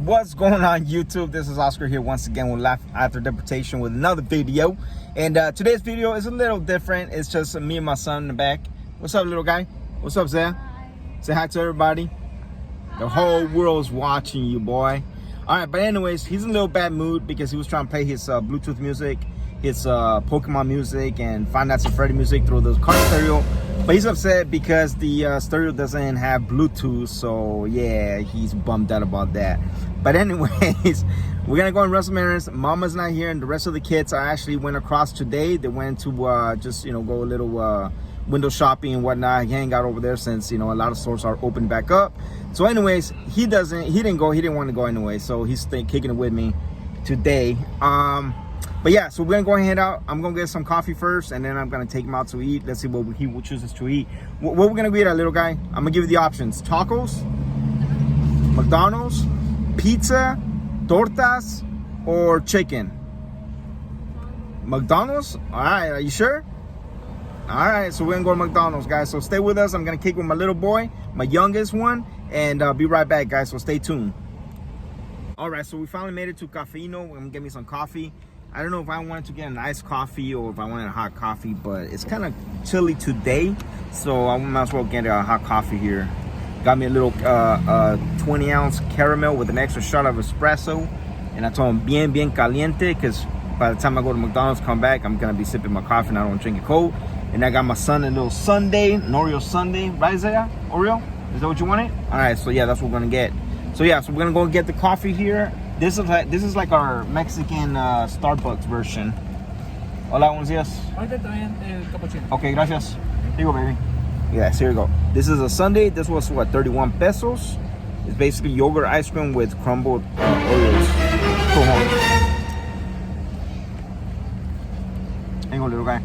What's going on, YouTube? This is Oscar here once again with Laugh After Deportation with another video. And today's video is a little different. It's just me and my son in the back. What's up, little guy? What's up, Zaya? Say hi to everybody. The whole world's watching you, boy. All right, but anyways, he's in a little bad mood because he was trying to play his Bluetooth music, his Pokemon music, and Five Nights at Freddy music through the car stereo. But he's upset because the stereo doesn't have Bluetooth, so yeah, he's bummed out about that. But anyways, we're gonna go and run some errands. Mama's not here, and the rest of the kids I actually went across today. They went to just go a little window shopping and whatnot, hang out over there since a lot of stores are open back up. So anyways, he didn't want to go anyway, so he's kicking it with me today. But yeah, so we're gonna go and head out. I'm gonna get some coffee first, and then I'm gonna take him out to eat. Let's see what he chooses to eat. What we're gonna eat, little guy? I'm gonna give you the options: tacos, McDonald's, pizza, tortas, or chicken. McDonald's? All right, are you sure? All right, so we're gonna go to McDonald's, guys. So stay with us. I'm gonna kick with my little boy, my youngest one, and be right back, guys. So stay tuned. All right, so we finally made it to Cafeino. We're gonna get me some coffee. I don't know if I wanted to get an iced coffee or if I wanted a hot coffee, but it's kind of chilly today, so I might as well get a hot coffee here. Got me a little 20-ounce caramel with an extra shot of espresso, and I told him bien caliente, because by the time I go to McDonald's, come back, I'm gonna be sipping my coffee and I don't want to drink it cold. And I got my son a little sundae, an Oreo sundae, right, Zaya? Oreo? Is that what you wanted? All right, so yeah, that's what we're gonna get. So yeah, so we're gonna go get the coffee here. This is like our Mexican Starbucks version. Hola, buenos días. Ahorita también el cappuccino. Okay, gracias. Here you go, baby. Yes, here you go. This is a sundae. This was what, 31 pesos. It's basically yogurt ice cream with crumbled Oreos. Go home. Here you go, little guy.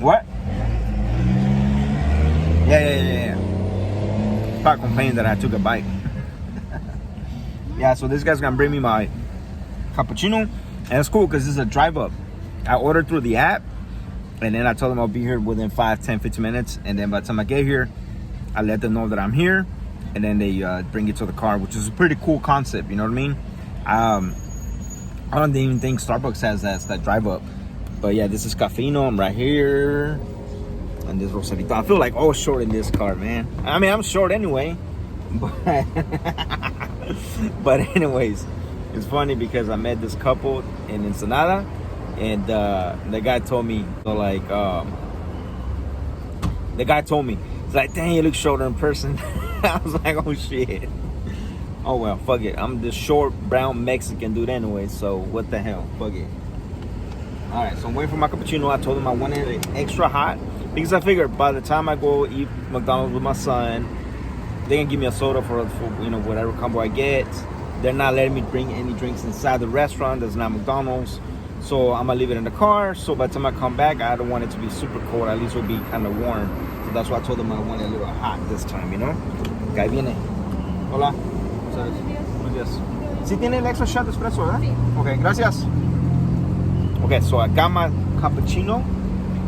What? Yeah. Stop complaining that I took a bite. Yeah, so this guy's gonna bring me my cappuccino, and it's cool because this is a drive up. I ordered through the app, and then I told them I'll be here within 5, 10, 15 minutes, and then by the time I get here, I let them know that I'm here, and then they bring it to the car, which is a pretty cool concept, you know what I mean? I don't even think Starbucks has that drive up. But yeah, this is Cafeino. I'm right here. And this Rosarito. I feel like all short in this car, man. I mean, I'm short anyway. But anyways, it's funny because I met this couple in Ensenada. And the guy told me, he's like, dang, you look shorter in person. I was like, oh shit. Oh well, fuck it. I'm this short, brown Mexican dude anyway. So what the hell? Fuck it. All right, so I'm waiting for my cappuccino. I told them I wanted it extra hot because I figured by the time I go eat McDonald's with my son, they can give me a soda for whatever combo I get. They're not letting me bring any drinks inside the restaurant. There's not McDonald's, so I'm gonna leave it in the car. So by the time I come back, I don't want it to be super cold. At least it'll be kind of warm. So that's why I told them I want it a little hot this time. Guy viene. Hola. Buenos días. ¿Sí tiene el extra shot de espresso, verdad? Sí. Okay, gracias. Okay, so I got my cappuccino,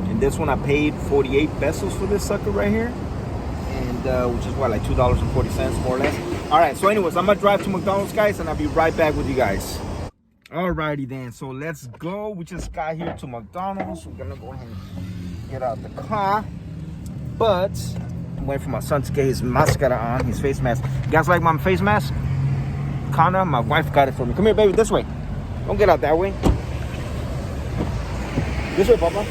and this one I paid 48 pesos for this sucker right here, and which is what, like $2.40 more or less. All right, so anyways, I'm gonna drive to McDonald's, guys, and I'll be right back with you guys. Alrighty then, so let's go. We just got here to McDonald's. We're gonna go ahead and get out the car, but I'm waiting for my son to get his mascara on, his face mask. You guys like my face mask? Kinda. My wife got it for me. Come here, baby, this way. Don't get out that way. This way, Papa.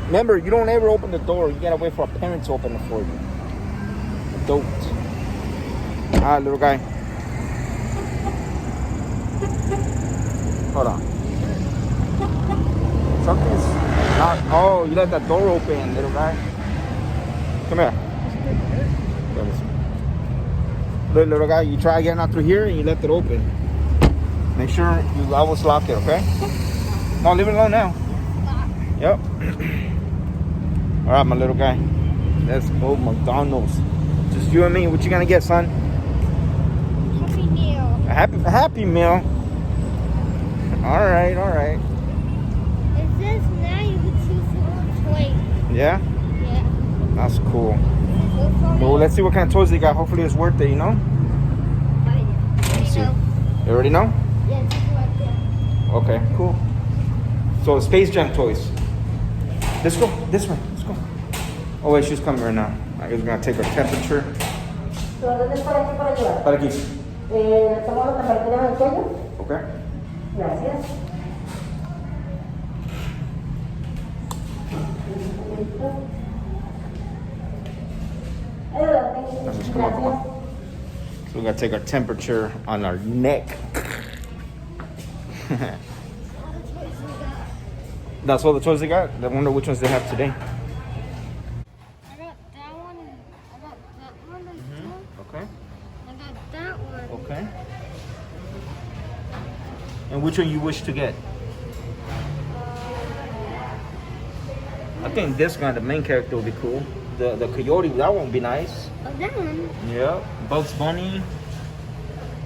Remember, you don't ever open the door. You gotta wait for a parent to open it for you. Don't. All right, little guy. Hold on. Something's not. Oh, you let that door open, little guy. Come here. Look, little guy, you try getting out through here and you left it open. Make sure you always lock it, okay? No, leave it alone now. Yep. All right, my little guy. Let's go McDonald's. Just you and me. What you gonna get, son? Happy meal. A happy meal. All right. It says now you can choose your own plate. Yeah? Yeah. That's cool. Well, let's see what kind of toys they got. Hopefully it's worth it, you know? Let's see. You already know? Yes, right there. Okay, cool. So Space Jam toys. Let's go. This way. Let's go. Oh wait, she's coming right now. I guess we're gonna take her temperature. ¿Dónde es para aquí para llevar? Para aquí. ¿Le tomo la temperatura del cuello? Okay. Gracias. Let's just come on, come on. So we're gonna take our temperature on our neck. That's all the toys they got? I wonder which ones they have today. I got that one. I got that one. Okay. I got that one. Okay. And which one you wish to get? I think this guy, the main character, will be cool. The coyote, that one would be nice. Oh, that one. Yeah. Bugs Bunny.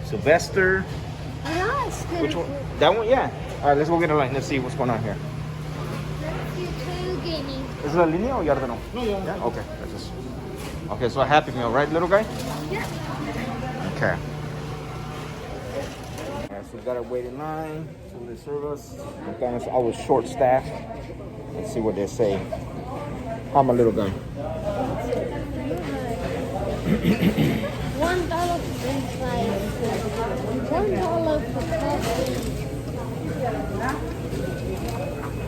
Sylvester. Oh, that's good. Which one? That one? Yeah. All right, let's go get a line. Let's see what's going on here. Let's do two guineas. Is it a línea or ya no? No, yeah. Yeah. Okay. Let's just. Okay, so a Happy Meal, right, little guy? Yeah. Okay. Alright, so we gotta wait in line so they serve us. McDonald's always short staffed. Let's see what they say. How my little guy? $1 for french fries. $1 for coffee.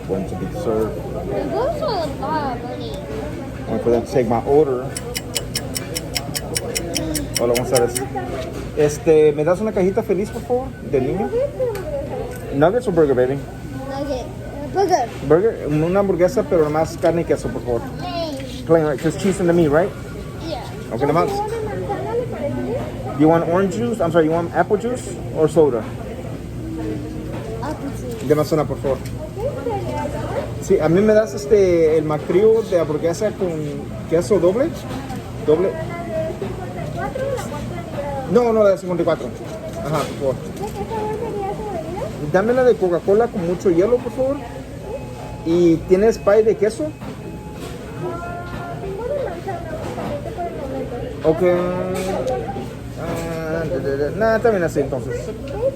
Going to be served. There's also a lot of money. Waiting for them to take my order. Hola, buenas tardes. ¿Me das una cajita feliz, por favor? Del niño. Nuggets o burger, baby? Nugget. Burger. Burger, una hamburguesa, pero más carne y queso, por favor. Plain. Plain, right? Just cheese and the meat, right? Yeah. Okay, the mouse. Do you want orange juice? I'm sorry, you want apple juice or soda? Apple juice. Deme una, por favor. Sí, a mí me das el McTrio de hamburguesa con queso doble. Doble. No, la de 54. Ajá, por favor. ¿De qué sabor sería su bebida? Dame la de Coca-Cola con mucho hielo, por favor. ¿Y tienes pie de queso? Tengo de manzana, únicamente por el momento. Okay. Nah, está bien así entonces.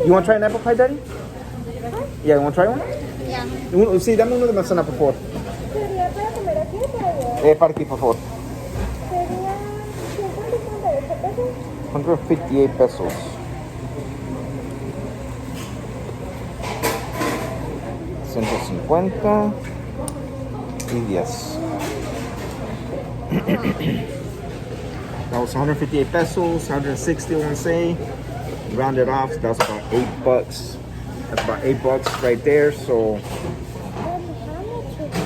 You want to try an apple pie, Daddy? Yeah, you want to try one? Yeah. Sí, dame uno de manzana, por favor. ¿Sería para comer aquí o para llevar? Para aquí, por favor. Sería 158 158 pesos. pesos. $150 y 10. That was 158 pesos, 160 I want to say. Round it off, that's about $8. That's about $8 right there. So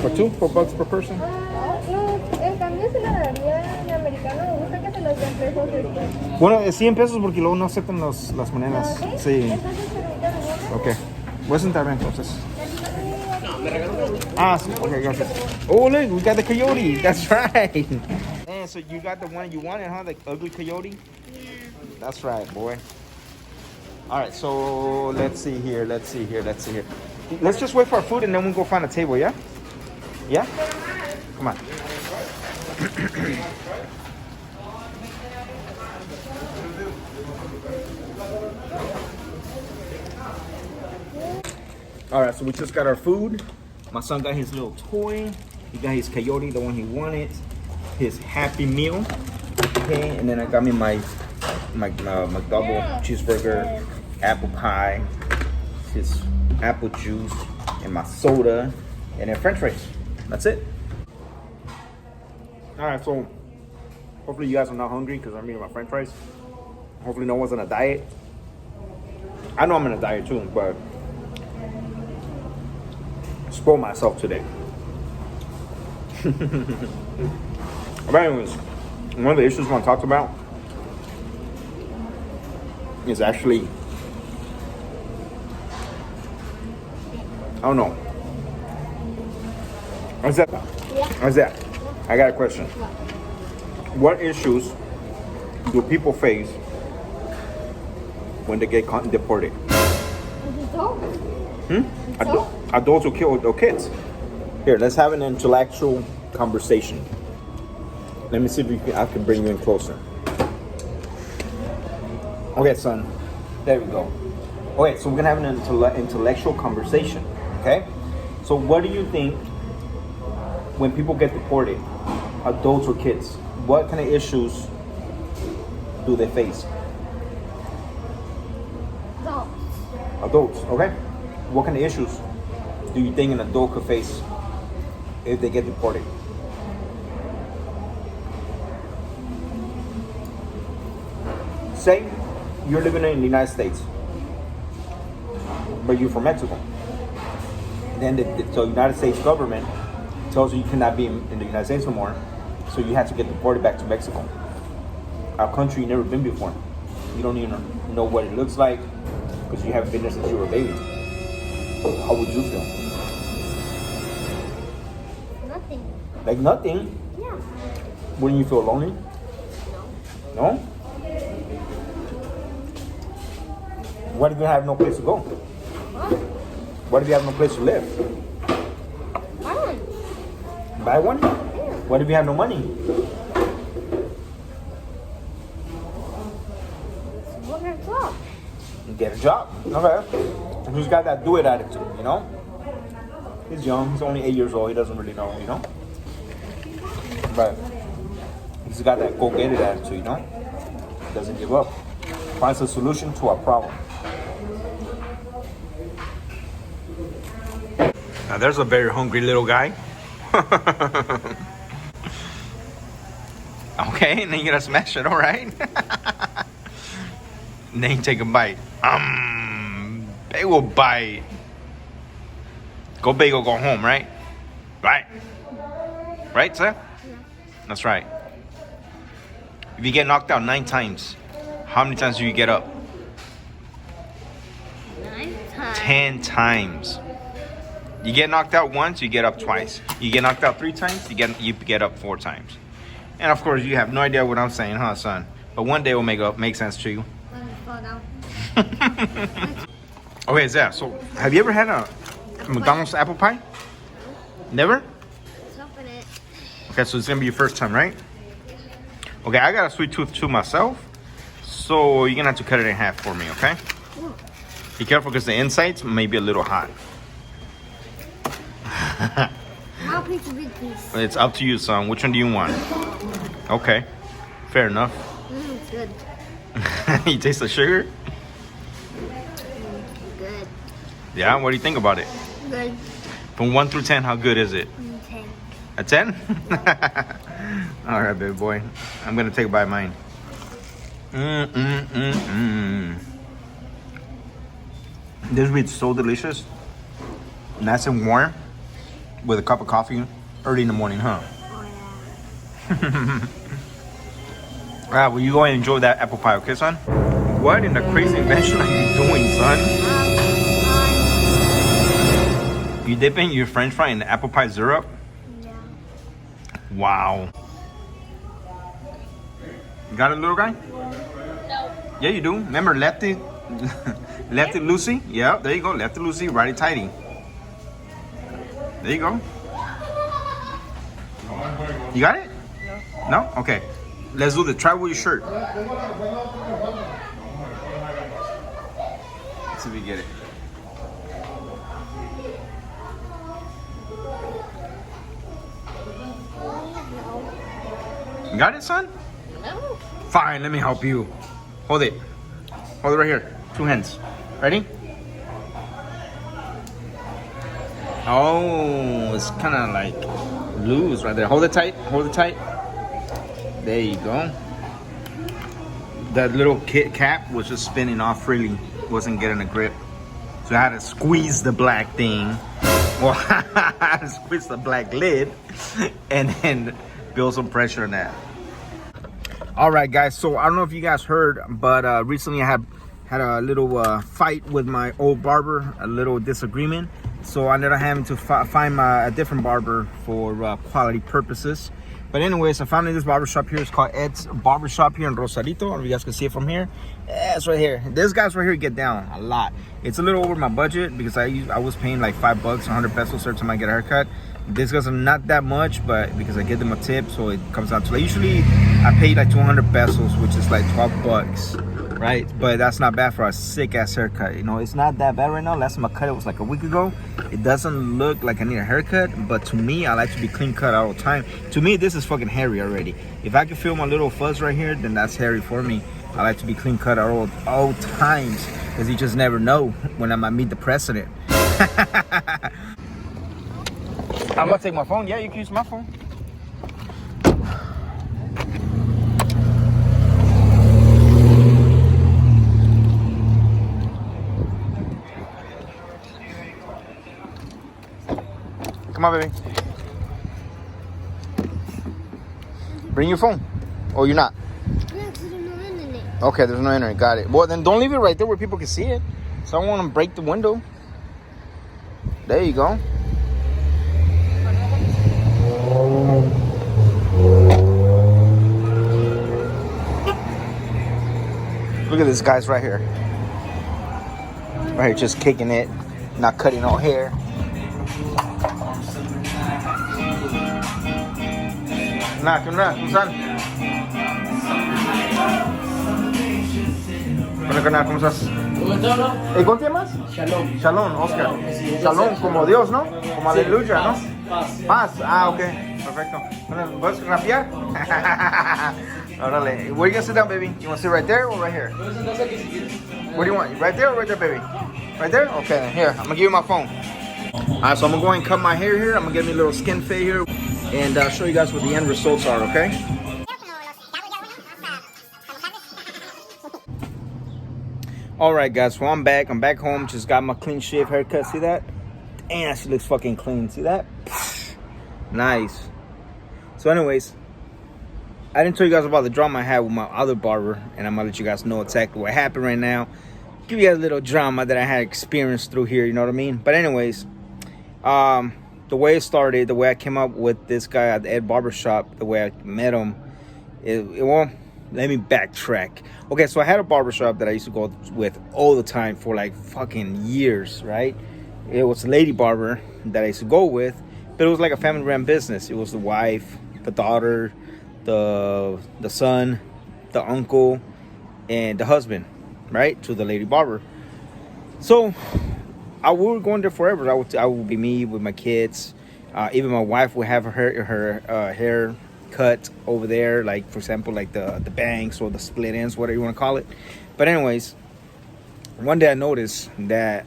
for two, $4 per person. No, en cambio se lo daría en americano. Me gusta que se los den pesos después. Bueno, 100 pesos porque luego no aceptan las monedas. Sí. Entonces, permítame. Ok. Voy a sentarme entonces. Ah, sí. Okay, gracias. Oh, look, we got the coyote. That's right. Man, so you got the one you wanted, huh? The ugly coyote? Yeah. That's right, boy. All right, so let's see here. Let's just wait for our food and then we'll go find a table, yeah? Yeah? Come on. All right, so we just got our food. My son got his little toy. He got his coyote, the one he wanted. His Happy Meal. Okay, and then I got me my McDouble cheeseburger, apple pie, his apple juice, and my soda, and then French fries. That's it. All right, so hopefully you guys are not hungry because I'm eating my French fries. Hopefully no one's on a diet. I know I'm on a diet too, but spoil myself today. But anyways, one of the issues I want to talk about is actually, I don't know. What's that? What's that? I got a question. What issues do people face when they get caught and deported? Adults who kill kids. Here, let's have an intellectual conversation. Let me see if I can bring you in closer. Okay, son. There we go. Okay, so we're gonna have an intellectual conversation. Okay. So what do you think when people get deported, adults or kids? What kind of issues do they face? Adults, okay. What kind of issues do you think an adult could face if they get deported? Say you're living in the United States, but you're from Mexico. Then the United States government tells you cannot be in the United States no more, so you have to get deported back to Mexico, a country you've never been before. You don't even know what it looks like because you haven't been there since you were a baby. How would you feel? Nothing. Like nothing? Yeah. Wouldn't you feel lonely? No? What if you have no place to go? What? What if you have no place to live? Fine. Buy one? Yeah. What if you have no money? What are job? Get a job. Okay. Who's got that do it attitude, you know? He's young, he's only 8 years old, he doesn't really know, you know? But he's got that go get it attitude, you know? Doesn't give up. Finds a solution to a problem. Now there's a very hungry little guy. Okay, and then you gotta smash it, alright? And then you take a bite. They will bite. Go big or go home, right? Right? Right, sir? Yeah. That's right. If you get knocked out 9 times, how many times do you get up? 9 times. 10 times. You get knocked out once, you get up twice. You get knocked out 3 times, you get up 4 times. And of course, you have no idea what I'm saying, huh, son? But one day it will make sense to you. When you fall down. Okay, Zach, so have you ever had a McDonald's apple pie? Never? Let's open it. Okay, so it's gonna be your first time, right? Okay, I got a sweet tooth too myself, so you're gonna have to cut it in half for me, okay? Be careful because the insides may be a little hot. I'll pick a big piece. It's up to you, son. Which one do you want? Okay, fair enough. It's good. You taste the sugar? Good. Yeah, what do you think about it? Good. From 1 through 10, how good is it? 10. A 10? All right, baby boy. I'm gonna take a bite of mine. This would be so delicious. Nice and warm with a cup of coffee early in the morning, huh? Oh, yeah. All right, well, you go and enjoy that apple pie, okay, son? What in the crazy invention are you doing, son? You dipping your french fry in the apple pie syrup? Yeah. Wow. You got it, little guy? No. Yeah, you do. Remember Lefty? Lefty Lucy? Yeah, there you go. Lefty Lucy, righty tighty. There you go. You got it? No. No? Okay. Let's do the try with your shirt. Let's see if we get it. You got it, son? No. Fine, let me help you. Hold it. Hold it right here. 2 hands. Ready? Oh, it's kind of like loose right there. Hold it tight. Hold it tight. There you go. That little cap was just spinning off freely. Wasn't getting a grip. So I had to squeeze the black thing. Well, I had to squeeze the black lid and then build some pressure on that. All right, guys. So I don't know if you guys heard, but recently I had a little fight with my old barber, a little disagreement. So I ended up having to find a different barber for quality purposes. But anyways, I found this barbershop here. It's called Ed's Barbershop here in Rosarito. I don't know if you guys can see it from here. Yeah, it's right here. This guy's right here get down a lot. It's a little over my budget because I was paying like $5, 100 pesos every time I get a haircut. This goes not that much, but because I give them a tip, so it comes out to like, usually I pay like 200 pesos, which is like 12 bucks, right? But that's not bad for a sick ass haircut. You know, it's not that bad right now. Last time I cut it was like a week ago. It doesn't look like I need a haircut, but to me, I like to be clean cut all the time. To me, this is fucking hairy already. If I can feel my little fuzz right here, then that's hairy for me. I like to be clean cut at all times, because you just never know when I might meet the president. I'm gonna take my phone. Yeah, you can use my phone. Come on, baby. Bring your phone. Oh, you're not? Okay, there's no internet. Got it. Well, then don't leave it right there where people can see it. So I don't want to break the window. There you go. Look at this guy's right here. Right here, just kicking it, not cutting no hair. Nah, ¿cómo están? ¿Cómo estás? ¿Cómo te llamas? Shalom. Shalom, Oscar. Shalom, como Dios, ¿no? Como aleluya, ¿no? Paz. Ah, ok. Perfecto. ¿Puedes rapear? Órale. Where you gonna sit down, baby? You wanna sit right there or right here? What do you want? Right there or right there, baby? Right there? Okay, then here. I'm gonna give you my phone. Alright, so I'm gonna go and cut my hair here. I'm gonna get me a little skin fade here and show you guys what the end results are, okay? Alright guys, well I'm back home, just got my clean shave haircut, see that? Damn, she looks fucking clean, see that? Nice. So anyways, I didn't tell you guys about the drama I had with my other barber, and I'm gonna let you guys know exactly what happened right now. Give you guys a little drama that I had experienced through here, you know what I mean? But anyways, the way it started, the way I came up with this guy at the Ed Barbershop, the way I met him, well, let me backtrack. Okay, so I had a barbershop that I used to go with all the time for like fucking years, right? It was a lady barber that I used to go with, but it was like a family-run business. It was the wife, the daughter, the son, the uncle, and the husband, right, to the lady barber. So I would go in there forever. I would be me with my kids. Even my wife would have her hair cut over there, like for example, like the bangs or the split ends, whatever you want to call it. But anyways, one day I noticed that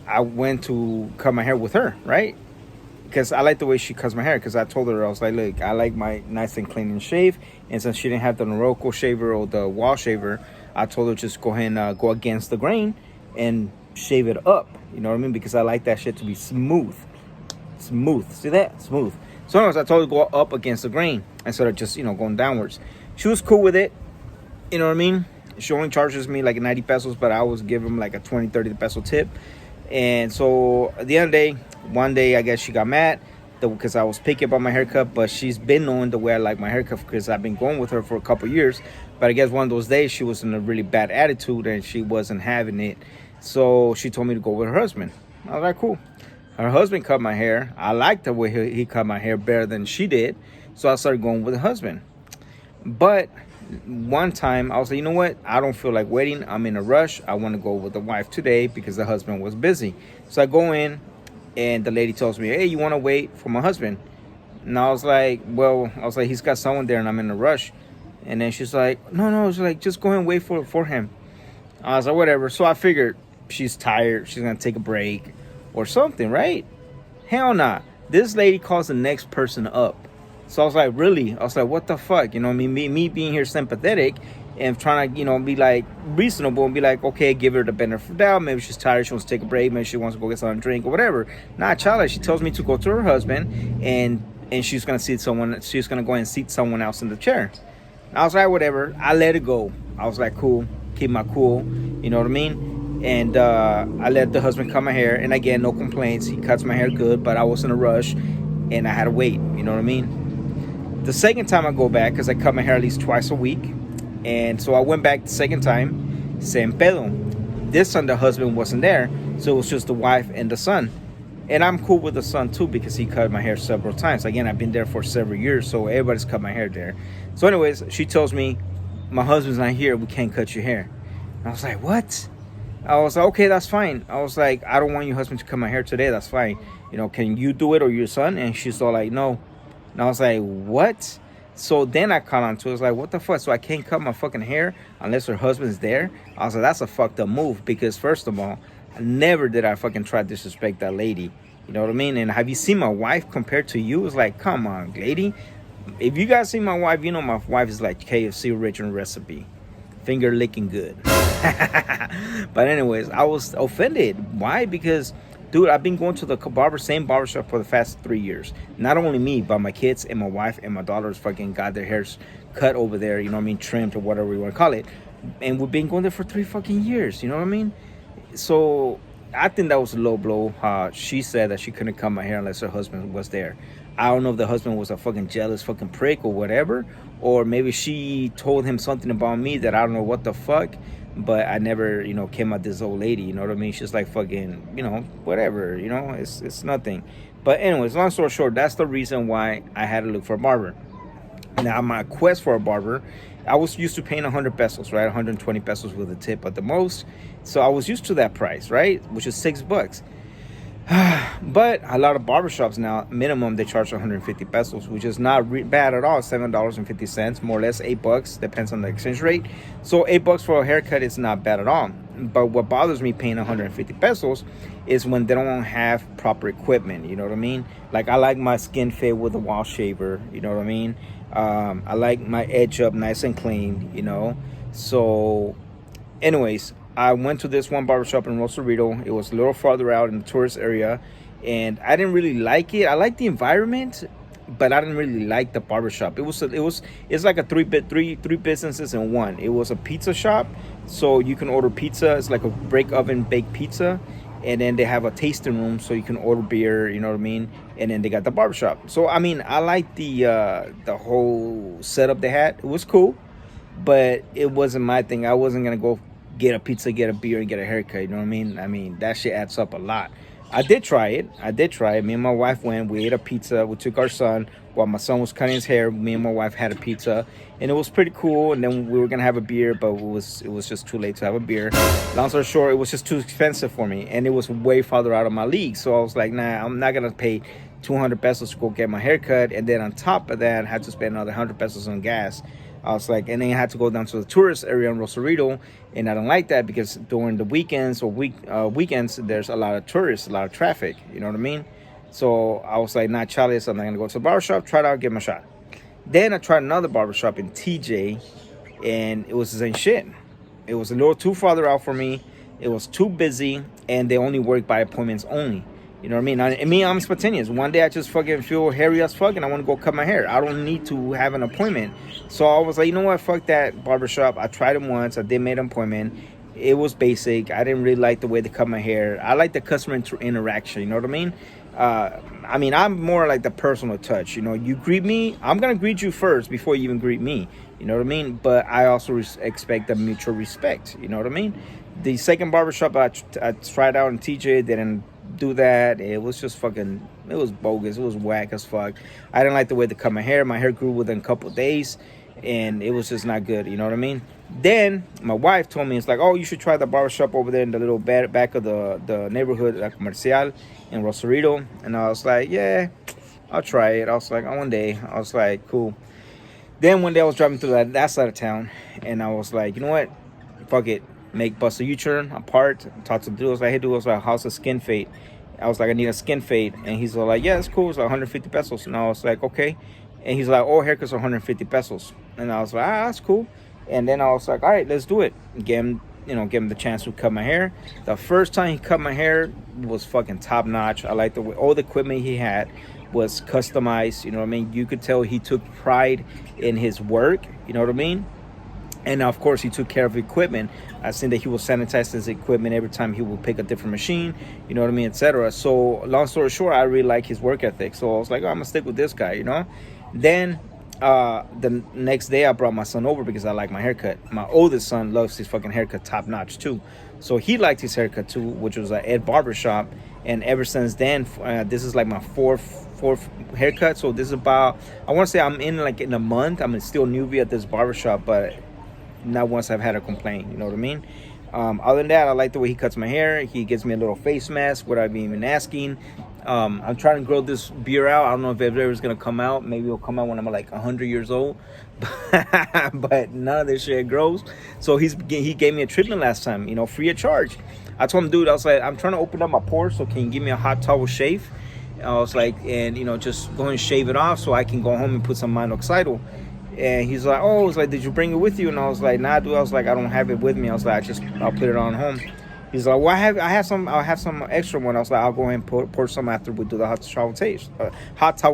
I went to cut my hair with her, right? Because I like the way she cuts my hair. Because I told her, I was like, look, I like my nice and clean and shave. And since she didn't have the Noroko shaver or the wall shaver, I told her just go ahead and go against the grain and shave it up. You know what I mean? Because I like that shit to be smooth. Smooth. See that? Smooth. So anyways, I told her to go up against the grain instead of just, you know, going downwards. She was cool with it. You know what I mean? She only charges me like 90 pesos, but I always give them like a 20, 30 peso tip. And so at the end of the day, one day I guess she got mad because I was picky about my haircut, but she's been knowing the way I like my haircut because I've been going with her for a couple years. But I guess one of those days she was in a really bad attitude and she wasn't having it. So she told me to go with her husband. I was like, cool. Her husband cut my hair. I liked the way he cut my hair better than she did. So I started going with the husband. But one time I was like, you know what? I don't feel like waiting. I'm in a rush. I want to go with the wife today because the husband was busy. So I go in and the lady tells me, hey, you want to wait for my husband? And I was like, he's got someone there and I'm in a rush. And then she's like, no, she's like, just go ahead and wait for him. I was like, whatever. So I figured she's tired. She's going to take a break or something, right? Hell nah. This lady calls the next person up. So I was like, really? I was like, what the fuck? You know, me being here sympathetic and trying to, you know, be like reasonable and be like, okay, give her the benefit of the doubt. Maybe she's tired. She wants to take a break. Maybe she wants to go get something to drink or whatever. Nah, child, she tells me to go to her husband and she's going to seat someone. She's going to go and seat someone else in the chair. I was like, whatever. I let it go. I was like, cool. Keep my cool. You know what I mean? And I let the husband cut my hair. And again, no complaints. He cuts my hair good, but I was in a rush and I had to wait. You know what I mean? The second time I go back, because I cut my hair at least twice a week. And so I went back the second time, same pedo. This time the husband wasn't there. So it was just the wife and the son. And I'm cool with the son too because he cut my hair several times. Again, I've been there for several years, so everybody's cut my hair there. So anyways, she tells me, my husband's not here, we can't cut your hair. And I was like, what? I was like, okay, that's fine. I was like, I don't want your husband to cut my hair today, that's fine. You know, can you do it or your son? And she's all like, no. And I was like, what? So then I caught on to it. I was like, what the fuck? So I can't cut my fucking hair unless her husband's there? I was like, that's a fucked up move because first of all, never did I fucking try to disrespect that lady. You know what I mean? And have you seen my wife compared to you? It's like, come on, lady. If you guys see my wife, you know my wife is like KFC original recipe. Finger licking good. But anyways, I was offended. Why? Because, dude, I've been going to the same barbershop for the past 3 years. Not only me, but my kids and my wife and my daughters fucking got their hairs cut over there, you know what I mean? Trimmed or whatever you want to call it. And we've been going there for 3 fucking years, you know what I mean? So I think that was a low blow. She said that she couldn't cut my hair unless her husband was there. I don't know if the husband was a fucking jealous fucking prick or whatever, or maybe she told him something about me that I don't know what the fuck, but I never, you know, came at this old lady, you know what I mean? She's like fucking, you know, whatever, you know, it's nothing. But anyways, long story short, that's the reason why I had to look for a barber. Now, my quest for a barber, I was used to paying 100 pesos, right? 120 pesos with a tip at the most. So I was used to that price, right? Which is $6. But a lot of barbershops now, minimum, they charge 150 pesos, which is not bad at all. $7.50, more or less $8, depends on the exchange rate. So $8 for a haircut is not bad at all. But what bothers me paying 150 pesos is when they don't have proper equipment, you know what I mean? Like, I like my skin fit with a wall shaver, you know what I mean? I like my edge up nice and clean, you know? So anyways, I went to this one barbershop in Rosarito. It was a little farther out in the tourist area, and I didn't really like it. I liked the environment, but I didn't really like the barbershop. It's like a three businesses in one. It was a pizza shop, so you can order pizza. It's like a break oven baked pizza, and then they have a tasting room, so you can order beer. You know what I mean? And then they got the barbershop. So I mean, I liked the whole setup they had. It was cool, but it wasn't my thing. I wasn't gonna go get a pizza, get a beer, and get a haircut. You know what I mean? I mean, that shit adds up a lot. I did try it. Me and my wife went. We ate a pizza. We took our son. While my son was cutting his hair, me and my wife had a pizza. And it was pretty cool. And then we were going to have a beer, but it was just too late to have a beer. Long story short, it was just too expensive for me. And it was way farther out of my league. So I was like, nah, I'm not going to pay 200 pesos to go get my haircut. And then on top of that, I had to spend another 100 pesos on gas. I was like, and then I had to go down to the tourist area in Rosarito, and I don't like that because during the weekends or weekends, there's a lot of tourists, a lot of traffic, you know what I mean? So I was like, nah, Charlie, so I'm not gonna go to the barbershop, try it out, give him a shot. Then I tried another barbershop in TJ, and it was the same shit. It was a little too farther out for me. It was too busy, and they only work by appointments only. You know what I mean? I'm spontaneous. One day I just fucking feel hairy as fuck and I want to go cut my hair. I don't need to have an appointment. So I was like, you know what? Fuck that barbershop. I tried it once. I did make an appointment. It was basic. I didn't really like the way they cut my hair. I like the customer interaction. You know what I mean? I'm more like the personal touch. You know, you greet me, I'm going to greet you first before you even greet me. You know what I mean? But I also expect the mutual respect. You know what I mean? The second barbershop I tried out in TJ didn't do that. It was just fucking, it was bogus. It was whack as fuck. I didn't like the way they cut my hair. My hair grew within a couple of days, and it was just not good. You know what I mean? Then my wife told me, it's like, oh, you should try the barbershop over there in the little back of the neighborhood, La Comercial in Rosarito. And I was like, yeah, I'll try it. I was like, oh, one day. I was like, cool. Then one day I was driving through that side of town, and I was like, you know what? Fuck it. Bust a U-turn, apart, talk to the dude. I was like, hey, dude, I was like, how's a skin fade? I was like, I need a skin fade. And he's like, yeah, it's cool. It's like 150 pesos. And I was like, okay. And he's like, oh, haircuts are 150 pesos. And I was like, that's cool. And then I was like, all right, let's do it. Give him the chance to cut my hair. The first time he cut my hair was fucking top notch. I liked the way all the equipment he had was customized. You know what I mean? You could tell he took pride in his work. You know what I mean? And of course, he took care of equipment. I seen that he will sanitize his equipment every time he will pick a different machine, you know what I mean, etc. So long story short, I really like his work ethic. So I was like, oh, I'm gonna stick with this guy, you know. Then the next day I brought my son over because I like my haircut. My oldest son loves his fucking haircut top notch too, so he liked his haircut too, which was at Ed Barbershop. And ever since then, this is like my fourth haircut. So this is about, I want to say I'm in like in a month. I'm still newbie at this barbershop, but not once I've had a complaint. You know what I mean? Other than that, I like the way he cuts my hair. He gives me a little face mask without me even asking. I'm trying to grow this beard out. I don't know if it ever is gonna come out. Maybe it'll come out when I'm like 100 years old. But none of this shit grows. So he gave me a treatment last time, you know, free of charge. I told him, dude, I was like, I'm trying to open up my pores, so can you give me a hot towel shave? I was like, and you know, just go and shave it off so I can go home and put some minoxidil. And he's like, oh, it's like, did you bring it with you? And I was like, nah, dude. I was like, I don't have it with me. I was like, I'll put it on home. He's like, well, I'll have some extra one. I was like, I'll go ahead and pour some after we do the hot towel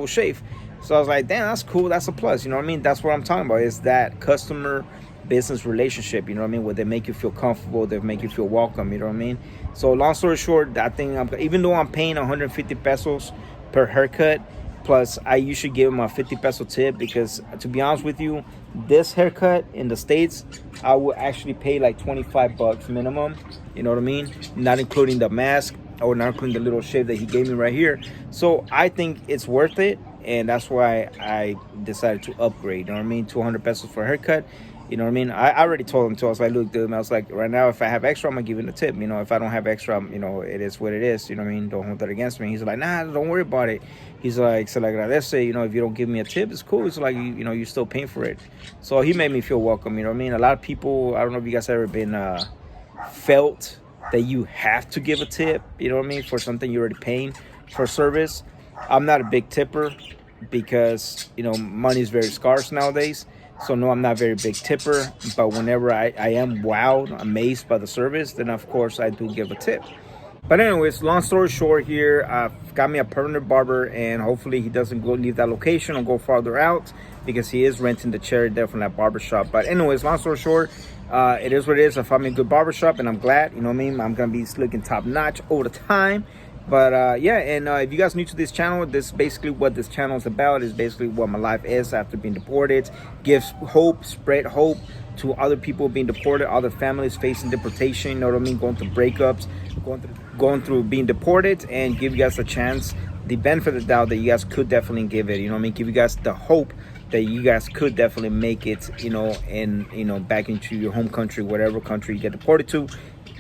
shave. So I was like, damn, that's cool. That's a plus. You know what I mean? That's what I'm talking about. Is that customer business relationship, you know what I mean, where they make you feel comfortable, they make you feel welcome, you know what I mean. So long story short, I think even though I'm paying 150 pesos per haircut, plus I usually give them a 50 peso tip, because to be honest with you, this haircut in the States, I would actually pay like 25 bucks minimum, you know what I mean, not including the mask or not including the little shave that he gave me right here. So I think it's worth it, and that's why I decided to upgrade, you know what I mean, 200 pesos for a haircut. You know what I mean? I already told him too. I was like, look, dude, I was like, right now, if I have extra, I'm gonna give him a tip. You know, if I don't have extra, you know, it is what it is. You know what I mean? Don't hold that against me. He's like, nah, don't worry about it. He's like, se le agradece. You know, if you don't give me a tip, it's cool. It's like, you know, you're still paying for it. So he made me feel welcome. You know what I mean? A lot of people, I don't know if you guys ever been felt that you have to give a tip. You know what I mean? For something you're already paying for service. I'm not a big tipper because, you know, money is very scarce nowadays. So no, I'm not a very big tipper, but whenever I am wowed, amazed by the service, then of course I do give a tip. But anyways, long story short here, I've got me a permanent barber, and hopefully he doesn't go leave that location or go farther out, because he is renting the chair there from that barbershop. But anyways, long story short, it is what it is. I found me a good barbershop, and I'm glad, you know what I mean? I'm going to be looking top notch all the time. But yeah, and if you guys new to this channel, this is basically what this channel is about. Is basically what my life is after being deported. Gives hope, spread hope to other people being deported, other families facing deportation, you know what I mean, going through breakups, going through being deported, and give you guys a chance, the benefit of the doubt that you guys could definitely give it, you know what I mean, give you guys the hope that you guys could definitely make it, you know, and, you know, back into your home country, whatever country you get deported to.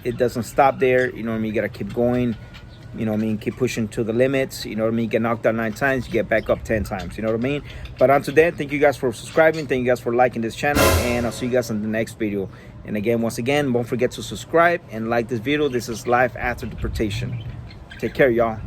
It doesn't stop there, you know what I mean, you gotta keep going. You know what I mean? Keep pushing to the limits. You know what I mean? You get knocked out 9 times, you get back up 10 times. You know what I mean? But until then, thank you guys for subscribing. Thank you guys for liking this channel. And I'll see you guys in the next video. And again, once again, don't forget to subscribe and like this video. This is life after deportation. Take care, y'all.